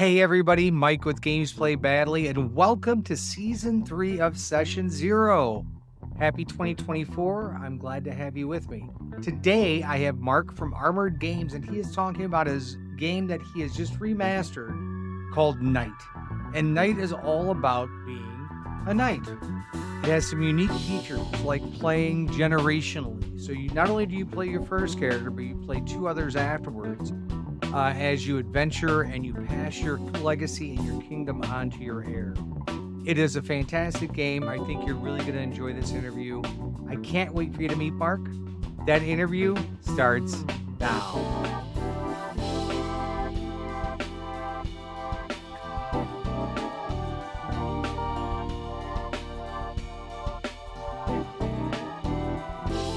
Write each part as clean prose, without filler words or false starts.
Hey everybody, Mike with Games Play Badly, and welcome to Season 3 of Session 0. Happy 2024. I'm glad to have you with me. Today, I have Mark from Armored Games, and he is talking about his game that he has just remastered called Knight. And Knight is all about being a knight. It has some unique features like playing generationally. So you not only do you play your first character, but you play two others afterwards as you adventure and you pass your legacy and your kingdom on to your heir. It is a fantastic game. I think you're really going to enjoy this interview. I can't wait for you to meet Mark. That interview starts now.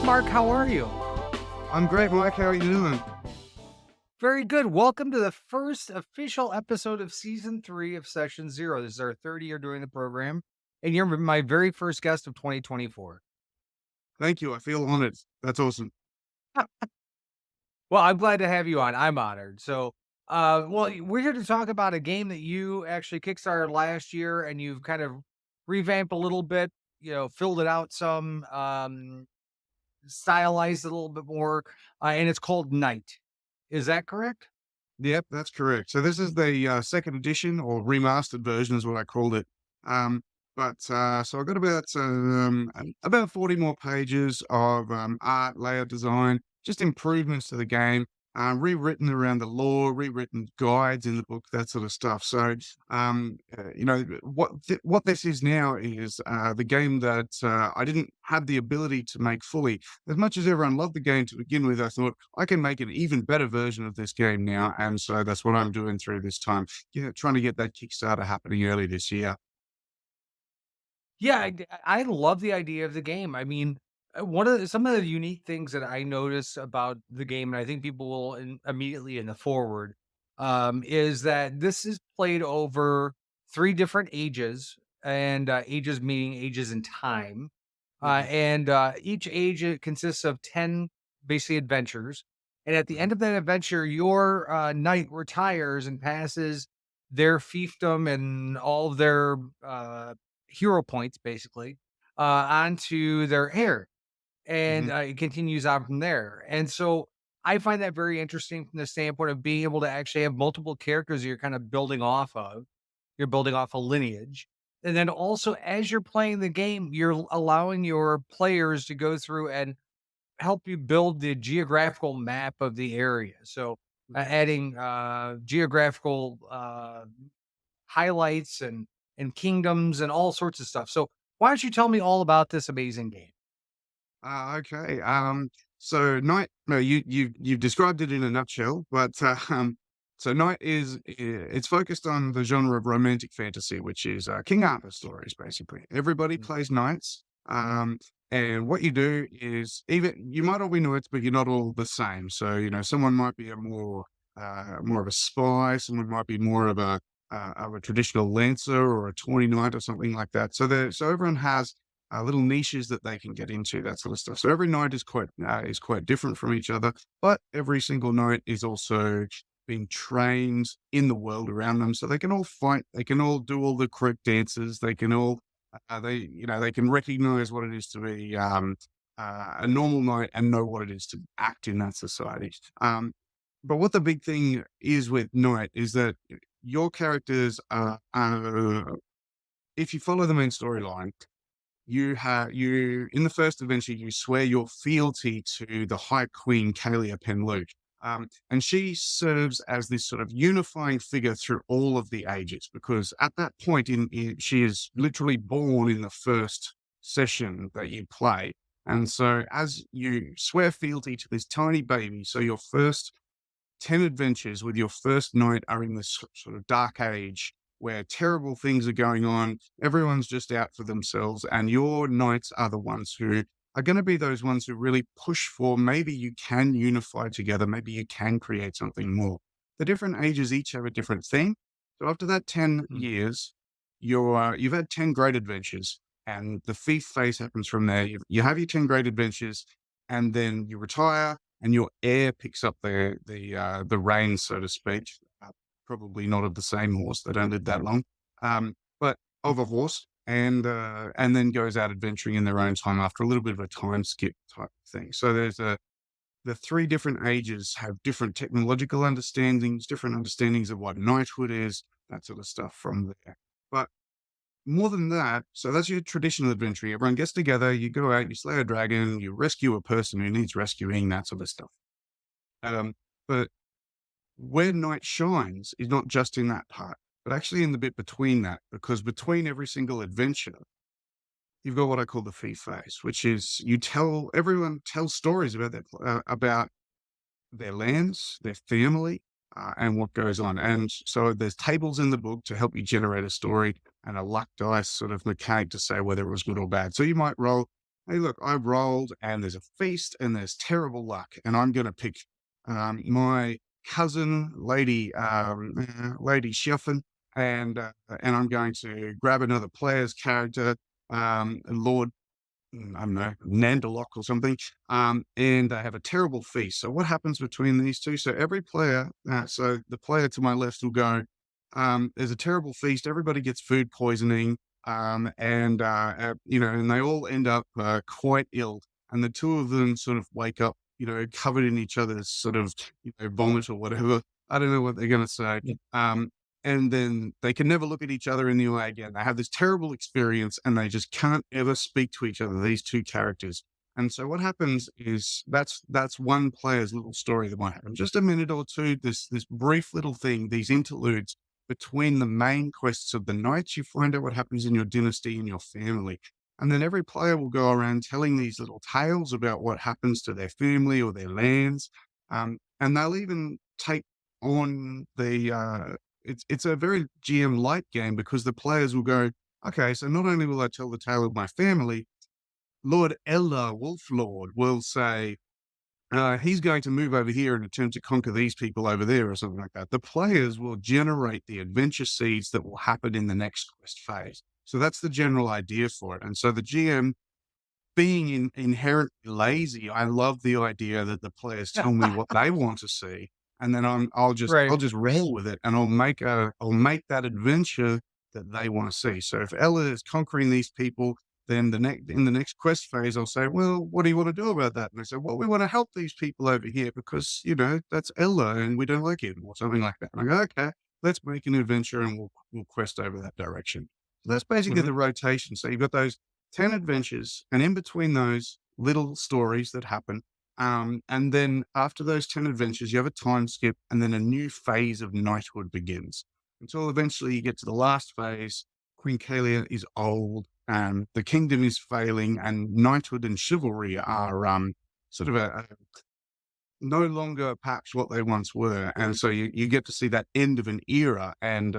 Mark, how are you? I'm great, Mike. How are you doing? Very good. Welcome to the first official episode of Season 3 of Session 0. This is our third year doing the program, and you're my very first guest of 2024. Thank you. I feel honored. That's awesome. Well, I'm glad to have you on. I'm honored. So, we're here to talk about a game that you actually kickstarted last year, and you've kind of revamped a little bit, filled it out some, stylized it a little bit more, and it's called Knight. Is that correct? Yep, that's correct. So this is the second edition or remastered version is what I called it. So I've got about 40 more pages of art, layout design, just improvements to the game, rewritten around the lore, rewritten guides in the book, that sort of stuff. So, what this is now is the game that I didn't have the ability to make fully. As much as everyone loved the game to begin with, I thought I can make an even better version of this game now. And so that's what I'm doing through this time. Yeah, trying to get that Kickstarter happening early this year. Yeah, I love the idea of the game. I mean, some of the unique things that I notice about the game, and I think people will immediately in the forward, is that this is played over three different ages, and ages meaning ages in time, Mhm, and each age consists of 10 basically adventures. And at the mhm, end of that adventure, your knight retires and passes their fiefdom and all of their hero points basically onto their heir, and mhm, it continues on from there. And so I find that very interesting from the standpoint of being able to actually have multiple characters you're kind of building off of. You're building off a lineage. And then also, as you're playing the game, you're allowing your players to go through and help you build the geographical map of the area. So, mhm. adding geographical highlights and kingdoms and all sorts of stuff. So, why don't you tell me all about this amazing game? Okay. So Night, no, you've described it in a nutshell, but so Night it's focused on the genre of romantic fantasy, which is King Arthur stories, basically. Everybody Mm. plays knights, and what you do is even you might all be knights, but you're not all the same. So someone might be a more of a spy, someone might be more of a traditional lancer or a tawny knight or something like that. So everyone has little niches that they can get into, that sort of stuff. So every night is quite different from each other, but every single night is also being trained in the world around them, so they can all fight, they can all do all the correct dances, they can all they can recognize what it is to be a normal knight and know what it is to act in that society. But what the big thing is with knight is that your characters if you follow the main storyline, you in the first adventure, you swear your fealty to the High Queen Kalia Penluke. And she serves as this sort of unifying figure through all of the ages, because at that point she is literally born in the first session that you play. And so as you swear fealty to this tiny baby, so your first 10 adventures with your first knight are in this sort of dark age where terrible things are going on. Everyone's just out for themselves, and your knights are the ones who are going to be those ones who really push for maybe you can unify together, maybe you can create something more. The different ages each have a different theme. So after that 10 Mm. years, you've had 10 great adventures, and the fifth phase happens from there. You have your 10 great adventures, and then you retire and your heir picks up the reins, so to speak. probably not of the same horse. They don't live that long, but of a horse, and then goes out adventuring in their own time after a little bit of a time skip type thing. So the three different ages have different technological understandings, different understandings of what knighthood is, that sort of stuff from there. But more than that, so that's your traditional adventure. Everyone gets together, you go out, you slay a dragon, you rescue a person who needs rescuing, that sort of stuff. But where Night shines is not just in that part, but actually in the bit between that, because between every single adventure, you've got what I call the fee phase, which is everyone tells stories about about their lands, their family, and what goes on. And so there's tables in the book to help you generate a story and a luck dice sort of mechanic to say whether it was good or bad. So you might roll, hey, look, I've rolled and there's a feast and there's terrible luck. And I'm going to pick my cousin, Lady Shuffin, and I'm going to grab another player's character, Lord I don't know, Nandalok or something, and they have a terrible feast. So what happens between these two? So every player, so the player to my left will go, there's a terrible feast. Everybody gets food poisoning, and they all end up quite ill. And the two of them sort of wake up, covered in each other's sort of, vomit or whatever. I don't know what they're going to say. Yeah. And then they can never look at each other in the eye again. They have this terrible experience and they just can't ever speak to each other, these two characters. And so what happens is that's one player's little story that might happen. Just a minute or two, this brief little thing, these interludes between the main quests of the knights. You find out what happens in your dynasty and your family. And then every player will go around telling these little tales about what happens to their family or their lands. And they'll even take on it's a very GM light game because the players will go, okay, so not only will I tell the tale of my family, Lord Eldar Wolflord will say, he's going to move over here and attempt to conquer these people over there or something like that. The players will generate the adventure seeds that will happen in the next quest phase. So that's the general idea for it. And so the GM being inherently lazy, I love the idea that the players tell me what they want to see, and then I'll just Right. roll with it, and I'll make that adventure that they want to see. So if Ella is conquering these people, then in the next quest phase, I'll say, well, what do you want to do about that? And they say, well, we want to help these people over here because that's Ella, and we don't like him or something like that. And I go, okay, let's make an adventure, and we'll quest over that direction. So that's basically Mhm. the rotation. So you've got those 10 adventures, and in between those, little stories that happen. And then after those 10 adventures, you have a time skip, and then a new phase of knighthood begins until eventually you get to the last phase. Queen Kalia is old, and the kingdom is failing, and knighthood and chivalry are sort of no longer perhaps what they once were. And so you get to see that end of an era and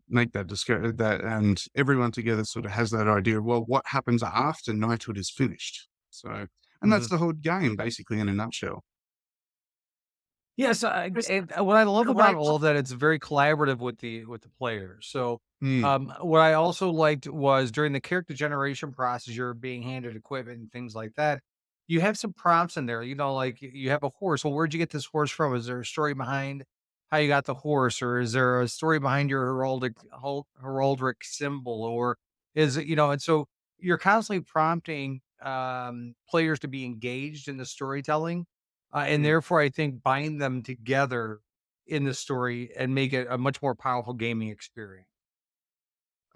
make that that, and everyone together sort of has that idea of, well, what happens after knighthood is finished? So, and that's Mhm. the whole game basically in a nutshell. Yes, and what I love about all of that, it's very collaborative with the players. So, Mm, what I also liked was during the character generation process, you're being handed equipment and things like that. You have some prompts in there, like you have a horse. Well, where'd you get this horse from? Is there a story behind how you got the horse, or is there a story behind your heraldic symbol, or is it, and so you're constantly prompting players to be engaged in the storytelling, and mm. therefore, I think bind them together in the story and make it a much more powerful gaming experience.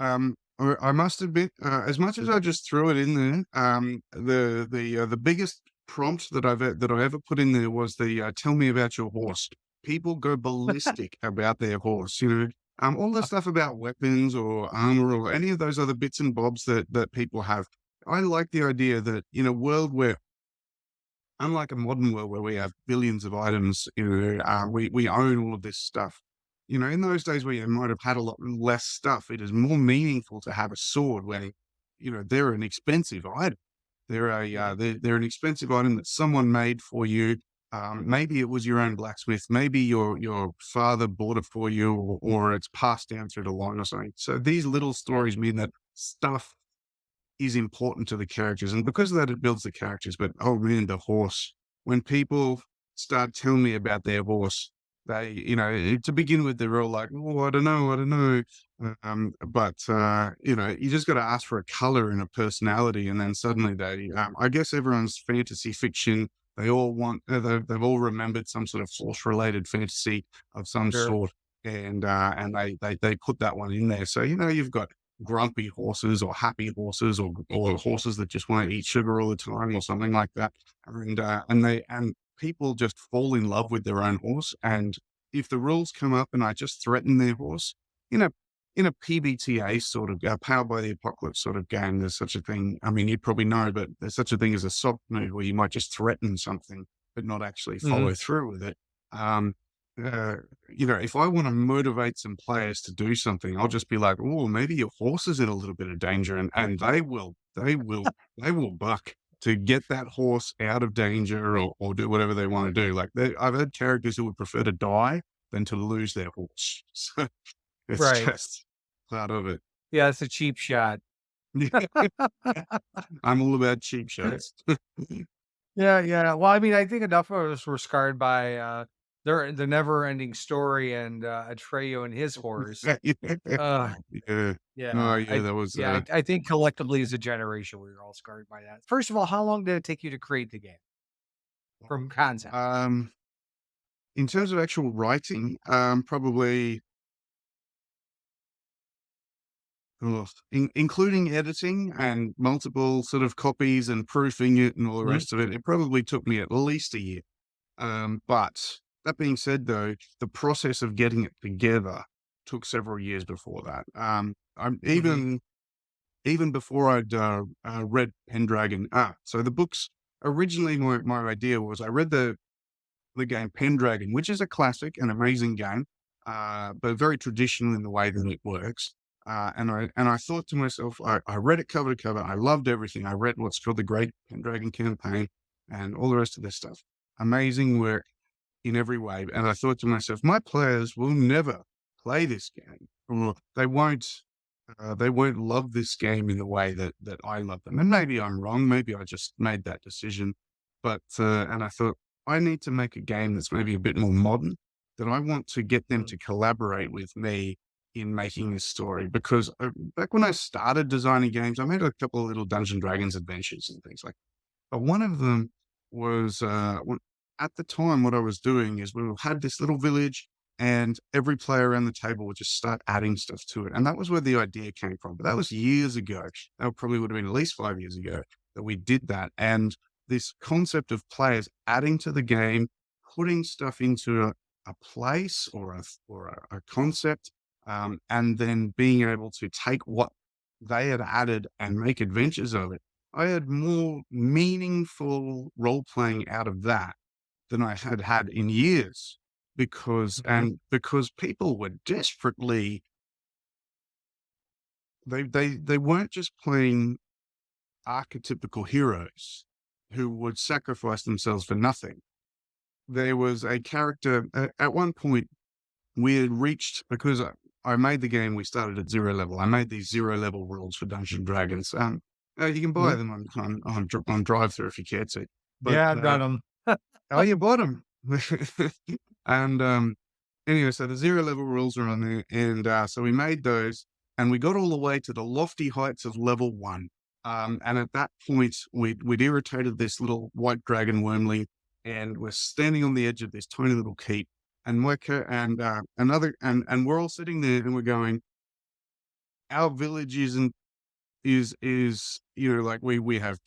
I must admit, as much as I just threw it in there, the biggest prompt that I ever put in there was the tell me about your horse. People go ballistic about their horse. All the stuff about weapons or armor or any of those other bits and bobs that people have. I like the idea that in a world where, unlike a modern world where we have billions of items, we own all of this stuff. In those days where you might have had a lot less stuff, it is more meaningful to have a sword when, they're an expensive item. Mhm. They're an expensive item that someone made for you. Maybe it was your own blacksmith. Maybe your father bought it for you, or it's passed down through the line or something. So these little stories mean that stuff is important to the characters. And because of that, it builds the characters. But oh man, the horse. When people start telling me about their horse, they, to begin with, they're all like, "Oh, I don't know." But you just got to ask for a color and a personality, and then suddenly I guess everyone's fantasy fiction. They all want, they've all remembered some sort of horse-related fantasy of some Sure. sort, and they put that one in there. So you've got grumpy horses or happy horses or horses that just want to eat sugar all the time or something like that, and people just fall in love with their own horse. And if the rules come up and I just threaten their horse, in a in a PBTA sort of Powered by the Apocalypse sort of game, there's such a thing. I mean, you'd probably know, but there's such a thing as a soft move where you might just threaten something but not actually Mhm. follow through with it. Um, if I want to motivate some players to do something, I'll just be like, "Oh, maybe your horse is in a little bit of danger," and they will buck to get that horse out of danger or do whatever they want to do. Like I've had characters who would prefer to die than to lose their horse. So it's Right. just part of it. Yeah, it's a cheap shot. I'm all about cheap shots. Yeah, yeah. Well, I mean, I think enough of us were scarred by, the never-ending story and, Atreyu and his horse. Uh, Yeah. Oh, yeah, yeah, that was, I think collectively as a generation, we were all scarred by that. First of all, how long did it take you to create the game from concept? um, in terms of actual writing, probably, including editing and multiple sort of copies and proofing it and all the Mhm, rest of it, it probably took me at least a year. But that being said, though, the process of getting it together took several years before that. I'm mhm, even before I'd read Pendragon. So the books originally, my idea was I read the game Pendragon, which is a classic, an amazing game, but very traditional in the way that it works. And I thought to myself, I read it cover to cover. I loved everything. I read what's called the Great Pendragon Campaign and all the rest of this stuff. Amazing work in every way. And I thought to myself, my players will never play this game, or they won't love this game in the way that I love them. And maybe I'm wrong. Maybe I just made that decision. But and I thought I need to make a game that's maybe a bit more modern. That I want to get them mhm, to collaborate with me in making this story. Because back when I started designing games, I made a couple of little Dungeons and Dragons adventures and things like. But one of them was, at the time, what I was doing is we had this little village and every player around the table would just start adding stuff to it. And that was where the idea came from. But that was years ago. That probably would have been at least 5 years ago that we did that. And this concept of players adding to the game, putting stuff into a place or a concept, and then being able to take what they had added and make adventures of it. I had more meaningful role playing out of that than I had had in years mhm, because people were desperately they weren't just playing archetypical heroes who would sacrifice themselves for nothing. There was a character at one point we had reached because I made the game. We started at zero level. I made these zero level rules for Dungeons and Dragons. You can buy mhm. them on drive through if you care to. But Yeah, I've done 'em. oh, you bought them, and anyway, so the zero level rules are on there, and so we made those, and we got all the way to the lofty heights of level one. And at that point, we'd irritated this little white dragon wormling, and we're standing on the edge of this tiny little keep and we're all sitting there and we're going, our village isn't is like we have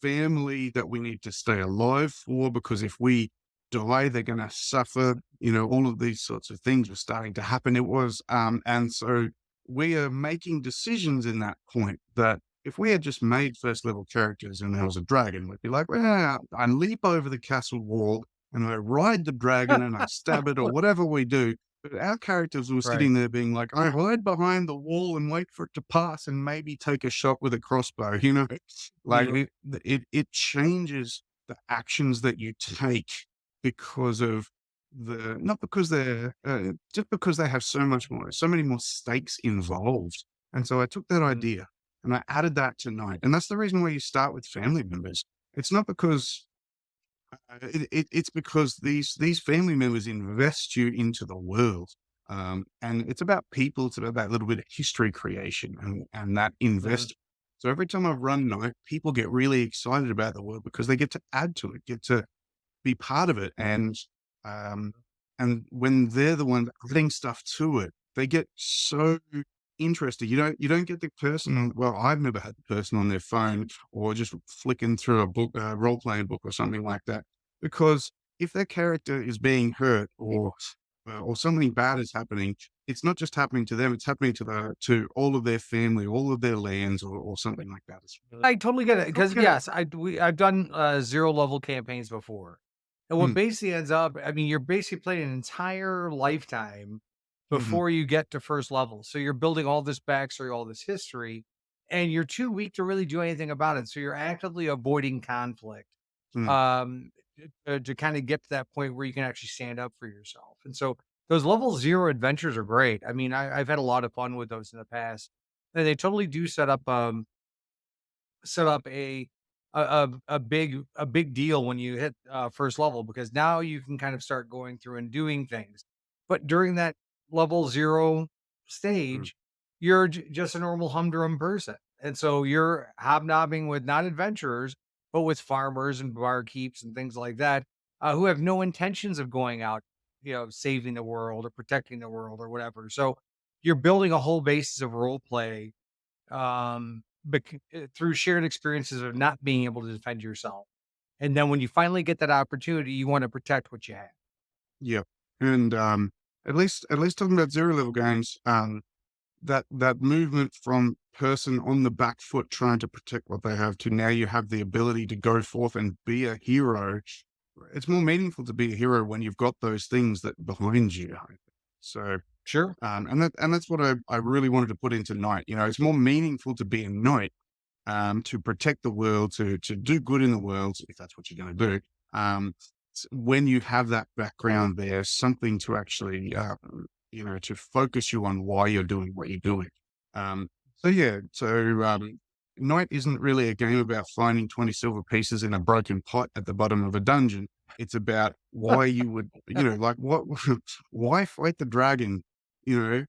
family that we need to stay alive for because if we die they're going to suffer, all of these sorts of things were starting to happen. It was and so we are making decisions in that point that if we had just made first level characters and there was a dragon, we'd be like, well, I leap over the castle wall and I ride the dragon and I stab it or whatever we do. But our characters were Right. sitting there being like, I hide behind the wall and wait for it to pass and maybe take a shot with a crossbow. Like R it changes the actions that you take because of not because they're, just because they have so many more stakes involved. And so I took that Mhm, idea and I added that tonight. And that's the reason why you start with family members. It's not because It's because these family members invest you into the world, and it's about people. It's about that little bit of history creation and that Mhm. invest. So every time I've run Night, people get really excited about the world because they get to add to it, get to be part of it, um, and when they're the one adding stuff to it, they get so interested. You don't get the person on, well, I've never had the person on their phone or just flicking through a book, role playing book or something like that, because if their character is being hurt or something bad is happening, it's not just happening to them; it's happening to all of their family, all of their lands, or something like that. I totally get it because Okay. yes, I've done, 0 level campaigns before, and what Mm, basically ends up I mean, you're basically playing an entire lifetime mhm, before you get to first level, so you're building all this backstory, all this history, and you're too weak to really do anything about it, so you're actively avoiding conflict, mm, um, to kinda get to that point where you can actually stand up for yourself, and so those level 0 adventures are great. I mean, I've had a lot of fun with those in the past, and they totally do set up a big deal when you hit, first level because now you can kind of start going through and doing things. But during that level 0 mm. stage, you're just a normal humdrum person, and so you're hobnobbing with not adventurers, but with farmers and barkeeps and things like that, who have no intentions of going out, saving the world or protecting the world or whatever. So you're building a whole basis of role play through shared experiences of not being able to defend yourself. And then when you finally get that opportunity, you want to protect what you have. Yeah, and, at least talking about zero level games, that movement from person on the back foot trying to protect what they have to now you have the ability to go forth and be a hero. It's more meaningful to be a hero when you've got those things that behind you. I think. So, Sure. and that's what I really wanted to put into Knight. It's more meaningful to be a knight, to protect the world, to do good in the world, if that's what you're going to do. When you have that background there, something to actually, to focus you on why you're doing what you're doing. So yeah, Night isn't really a game about finding 20 silver pieces in a broken pot at the bottom of a dungeon. It's about why you would, like what, why fight the dragon, you know,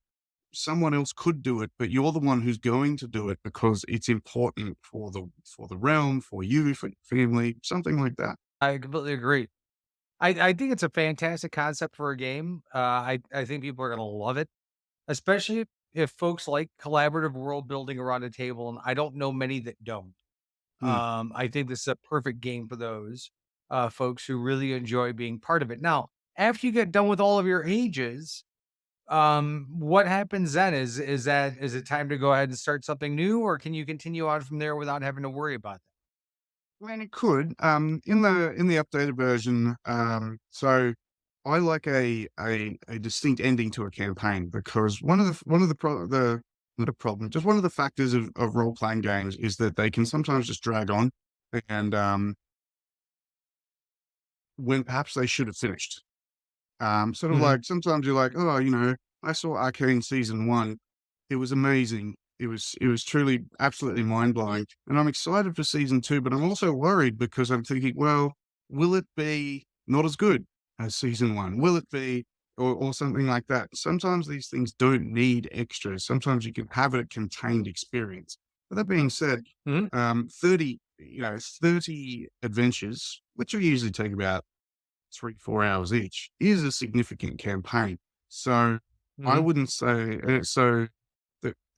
someone else could do it, but you're the one who's going to do it because it's important for the realm, for you, for your family, something like that. I completely agree. I think it's a fantastic concept for a game. I think people are going to love it, especially if folks like collaborative world building around a table. And I don't know many that don't. Mm. I think this is a perfect game for those folks who really enjoy being part of it. Now, after you get done with all of your ages, what happens then? Is it time to go ahead and start something new, or can you continue on from there without having to worry about that? I mean, it could. In the updated version, so I like a distinct ending to a campaign because one of the not a problem, just one of the factors of role playing games is that they can sometimes just drag on, and when perhaps they should have finished. Sort of Mhm. like sometimes you're like, "Oh, I saw Arcane season 1. It was amazing. It was truly absolutely mind-blowing, and I'm excited for season 2, but I'm also worried because I'm thinking, well, will it be not as good as season 1? Will it be or something like that?" Sometimes these things don't need extras. Sometimes you can have a contained experience. But that being said, Mhm. 30 adventures, which will usually take about 3, 4 hours each is a significant campaign. So I Mhm. wouldn't say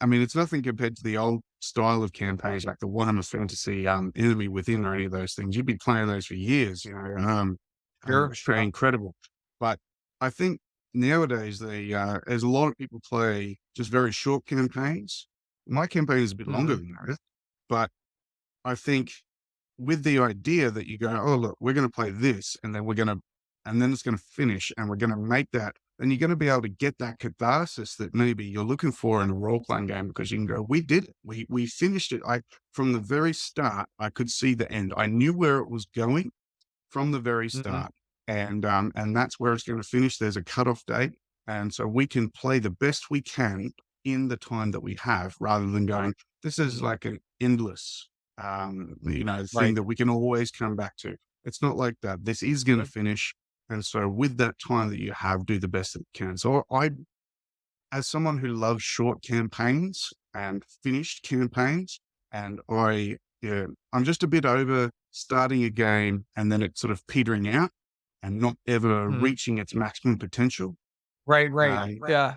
I mean, it's nothing compared to the old style of campaigns like the Warhammer Fantasy, Enemy Within or any of those things. You'd be playing those for years, and Sure. it's very incredible. But I think nowadays there's a lot of people play just very short campaigns. My campaign is a bit longer Mhm. than that, but I think with the idea that you go, "Oh, look, we're gonna play this, and then it's gonna finish, and we're gonna make that," then you're gonna be able to get that catharsis that maybe you're looking for in a role-playing game because you can go, "We did it. We finished it. I From the very start, I could see the end. I knew where it was going from the very Mhm. start, and that's where it's gonna finish. There's a cutoff date, and so we can play the best we can in the time that we have rather than going, this is Mhm. like an endless, thing Right. that we can always come back to. It's not like that. This is going to finish. And so with that time that you have, do the best that you can. So as someone who loves short campaigns and finished campaigns, and I'm just a bit over starting a game and then it's sort of petering out and not ever Mhm. reaching its maximum potential. Right, right. Um, Yeah.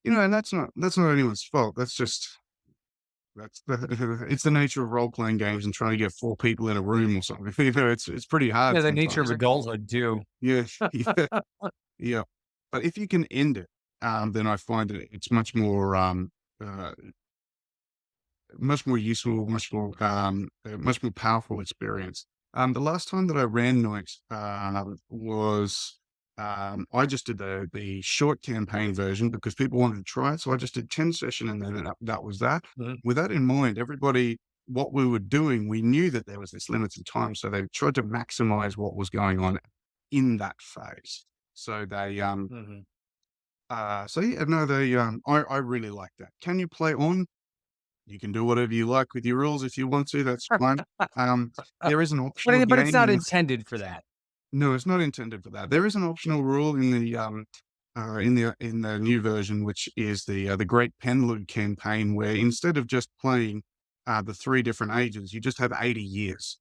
and that's not anyone's fault. It's the nature of role playing games and trying to get 4 people in a room or something. It's pretty hard Yeah, the nature of sometimes. adulthood too. Yeah, yeah, yeah. But if you can end it, then I find that it's uh, much more useful, much more powerful experience. The last time that I ran Noix was I just did the short campaign version because people wanted to try it, so I just did 10 session and then that was that. Mhm. With that in mind, everybody, what we were doing, we knew that there was this limited time, so they tried to maximize what was going on in that phase. So they Mhm. so yeah, no, I really like that. Can you play on? You can do whatever you like with your rules if you want to, that's fine. Um, there is an optional But it's game not in the intended for that. No, it's not intended for that. There is an optional rule in the new version, which is the Great Penlu campaign, where instead of just playing the 3 different ages, you just have 80 years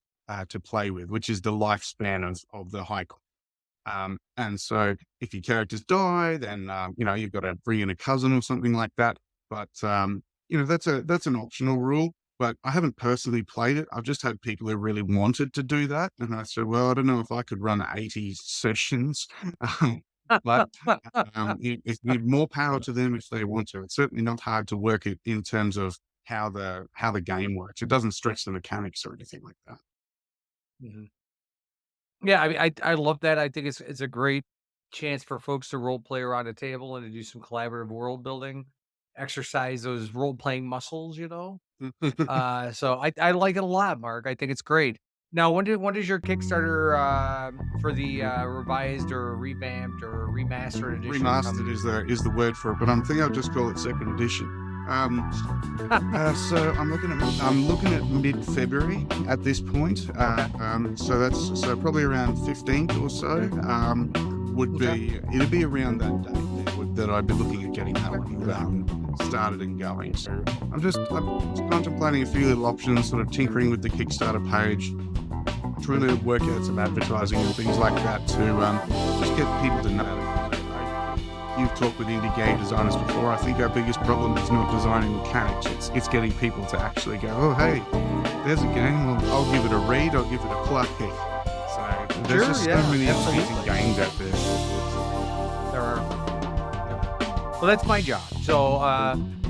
to play with, which is the lifespan of the High Court. And so if your characters die, then you've got to bring in a cousin or something like that. But that's an optional rule. But I haven't personally played it. I've just had people who really wanted to do that, and I said, "Well, I don't know if I could run 80 sessions." But it's more power to them if they want to. It's certainly not hard to work it in terms of how the game works. It doesn't stretch the mechanics or anything like that. Mhm. Yeah, I mean, I love that. I think it's a great chance for folks to role play around a table and to do some collaborative world building, exercise those role playing muscles, you know? So I like it a lot, Mark. I think it's great. Now, when does your Kickstarter for the revised or revamped or remastered edition Remastered come? is the word for it, but I'm thinking I'll just call it second edition. So I'm looking at mid-February at this point. Okay. So probably around 15th or so. Okay. It'd be around that date that I'd be looking at getting that one started and going. So I'm just contemplating a few little options, sort of tinkering with the Kickstarter page, trying to work out some advertising and things like that to just get people to know. You've talked with indie game designers before. I think our biggest problem is not designing mechanics. It's getting people to actually go, oh, hey, there's a game. I'll give it a read. I'll give it a play. So there's just so many amazing games out there. There are. Yeah. Well, that's my job. So,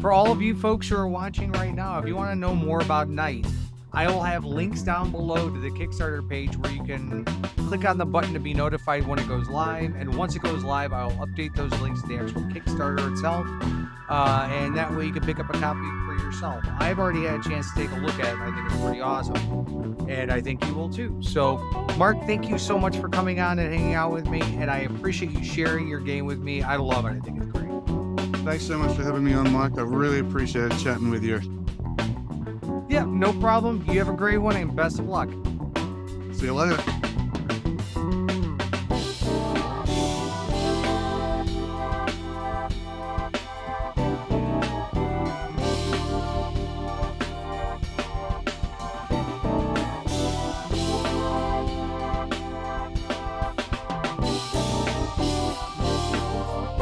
for all of you folks who are watching right now, if you want to know more about Night, I will have links down below to the Kickstarter page where you can click on the button to be notified when it goes live. And once it goes live, I'll update those links to the actual Kickstarter itself. And that way you can pick up a copy for yourself. I've already had a chance to take a look at it. I think it's pretty awesome. And I think you will too. So, Mark, thank you so much for coming on and hanging out with me. And I appreciate you sharing your game with me. I love it. I think it's great. Thanks so much for having me on, Mike. I really appreciate chatting with you. Yeah, no problem. You have a great one and best of luck. See you later.